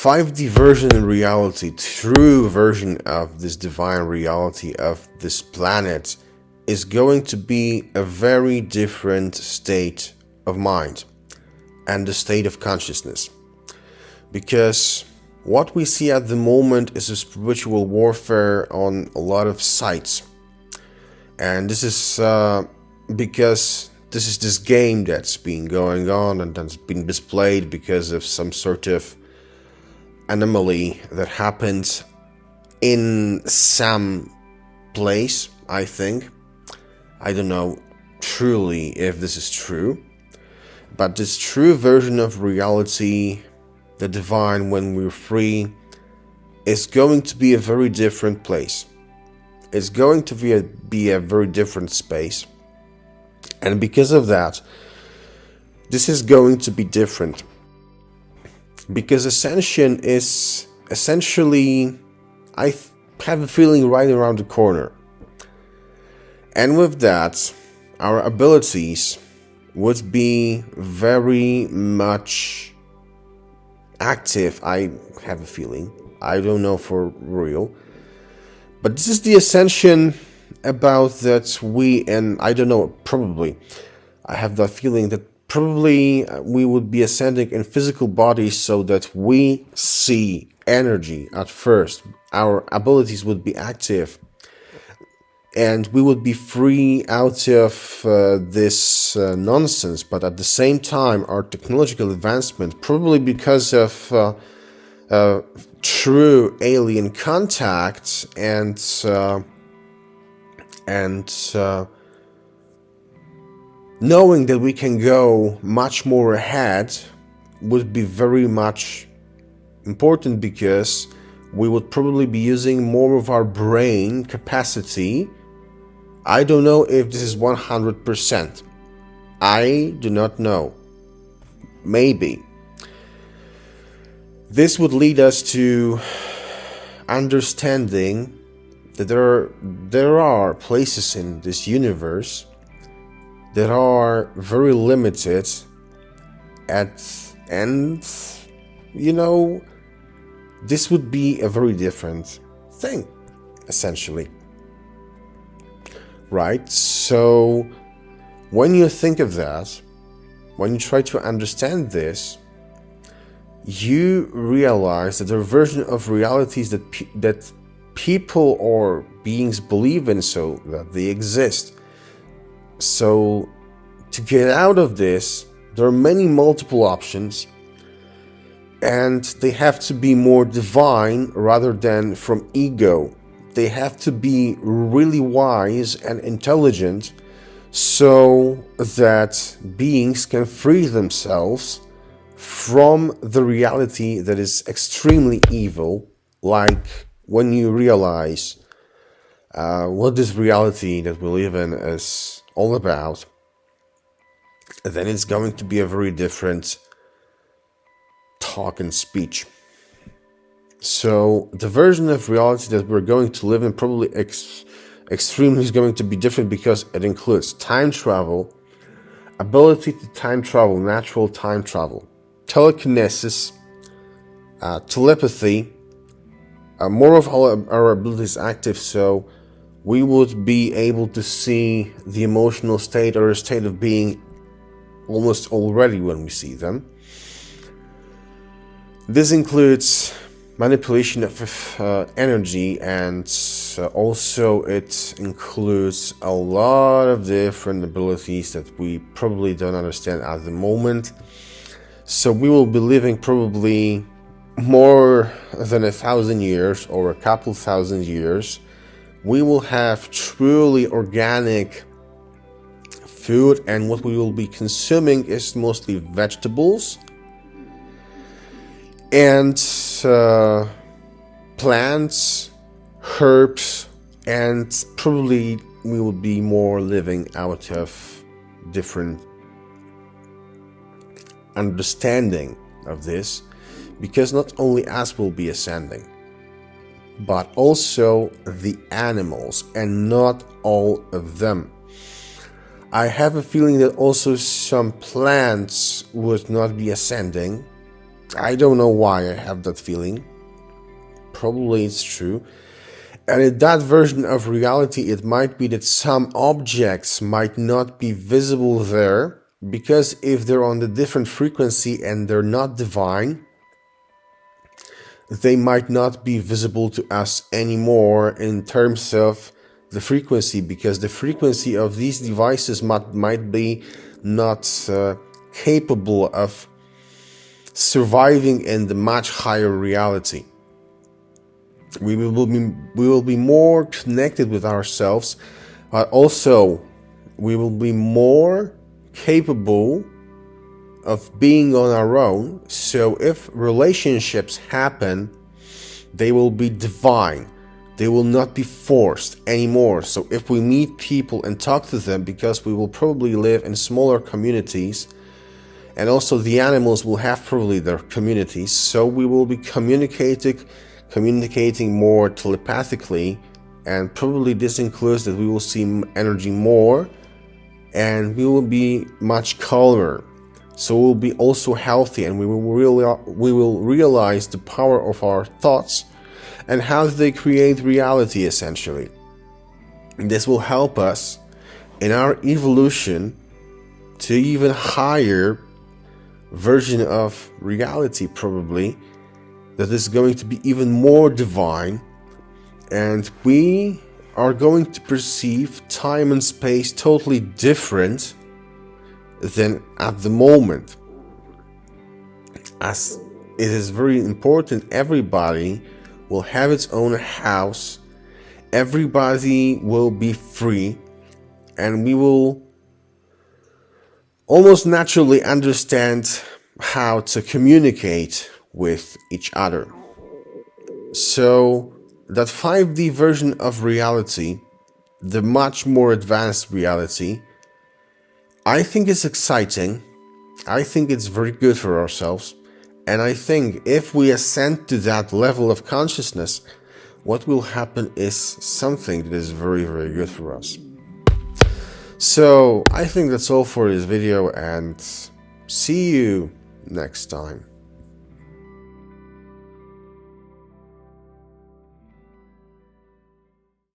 5D version in reality, true version of this divine reality of this planet, is going to be a very different state of mind and the state of consciousness. Because what we see at the moment is a spiritual warfare on a lot of sites. And this is because this is this game that's been going on and that's been displayed because of some sort of anomaly that happened in some place, I think. I don't know truly if this is true, but this true version of reality, the divine when we're free, is going to be a very different place. It's going to be a very different space. And because of that, this is going to be different. Because ascension is essentially, I have a feeling, right around the corner. And with that, our abilities would be very much active, I have a feeling. I don't know for real. But this is the ascension about that and I don't know, probably. I have that feeling that probably we would be ascending in physical bodies so that we see energy at first. Our abilities would be active. And we would be free out of this nonsense. But at the same time, our technological advancement, probably because of true alien contact and knowing that we can go much more ahead, would be very much important, because we would probably be using more of our brain capacity. I don't know if this is 100%. I do not know. Maybe. This would lead us to understanding that there are places in this universe that are very limited and this would be a very different thing, essentially. Right? So when you think of that, when you try to understand this, you realize that there are versions of realities that people or beings believe in, so that they exist. So to get out of this, there are many multiple options, and they have to be more divine rather than from ego. They have to be really wise and intelligent so that beings can free themselves from the reality that is extremely evil, like when you realize what this reality that we live in is all about, then it's going to be a very different talk and speech. So the version of reality that we're going to live in probably extremely is going to be different, because it includes time travel, ability to time travel, natural time travel, telekinesis, telepathy, more of our abilities active, so we would be able to see the emotional state or a state of being almost already when we see them. This includes manipulation of energy, and also it includes a lot of different abilities that we probably don't understand at the moment. So we will be living probably more than 1,000 years or a couple thousand years. We will have truly organic food, and what we will be consuming is mostly vegetables and plants, herbs, and probably we will be more living out of different understanding of this, because not only us will be ascending, but also the animals, and not all of them. I have a feeling that also some plants would not be ascending, I don't know why I have that feeling. Probably it's true. And in that version of reality, it might be that some objects might not be visible there, because if they're on the different frequency and they're not divine, they might not be visible to us anymore in terms of the frequency, because the frequency of these devices might be not capable of surviving in the much higher reality. We will be more connected with ourselves, but also we will be more capable of being on our own. So if relationships happen, they will be divine. They will not be forced anymore. So if we meet people and talk to them, because we will probably live in smaller communities, and also the animals will have probably their communities, so we will be communicating more telepathically, and probably this includes that we will see energy more, and we will be much calmer. So we'll be also healthy, and we will realize the power of our thoughts and how they create reality, essentially. And this will help us in our evolution to even higher version of reality, probably, that is going to be even more divine, and we are going to perceive time and space totally different than at the moment. As it is very important, everybody will have its own house, everybody will be free, and we will almost naturally understand how to communicate with each other. So that 5D version of reality, the much more advanced reality, I think it's exciting. I think it's very good for ourselves. And I think if we ascend to that level of consciousness, what will happen is something that is very, very good for us. So I think that's all for this video, and see you next time.